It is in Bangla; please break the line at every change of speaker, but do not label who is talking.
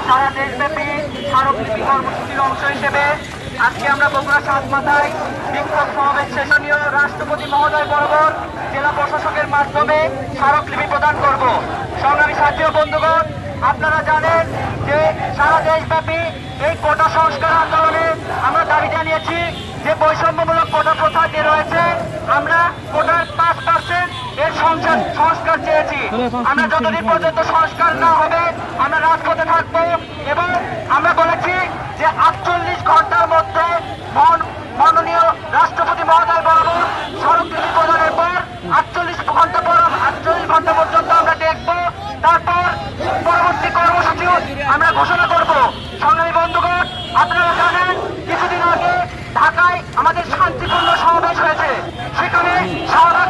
সারা দেশব্যাপী স্মারকলিপি কর্মসূচির অংশ হিসেবে আজকে আমরা বগুড়া সাতমাথায় বিক্ষোভ সমাবেশ শেষনীয় রাষ্ট্রপতি মহোদয় বরাবর জেলা প্রশাসকের মাধ্যমে স্মারকলিপি প্রদান করব। সংগ্রামী সাথী ও বন্ধুগণ, আপনারা জানেন যে সারা দেশব্যাপী এই কোটা সংস্কার আন্দোলনে আমরা দাবি জানিয়েছি যে বৈষম্যমূলক কোটা প্রথা যে রয়েছে, আমরা কোটার 5% এর সংস্কার চেয়েছি। আমরা যতদিন পর্যন্ত সংস্কার না হবে আমরা রাজপথে থাকবো এবং আমরা বলেছি যে 48 ঘন্টার মধ্যে মাননীয় রাষ্ট্রপতি মহোদয় বরাবর স্মারকলিপি প্রদানের পর 48 ঘন্টা পর্যন্ত আমরা দেখবো, তারপর পরবর্তী কর্মসূচি আমরা ঘোষণা করব। সংগ্রামী বন্ধুগণ, আপনারা জানেন কিছুদিন আগে ঢাকায় আমাদের শান্তিপূর্ণ সমাবেশ হয়েছে, সেখানে শাহবাগ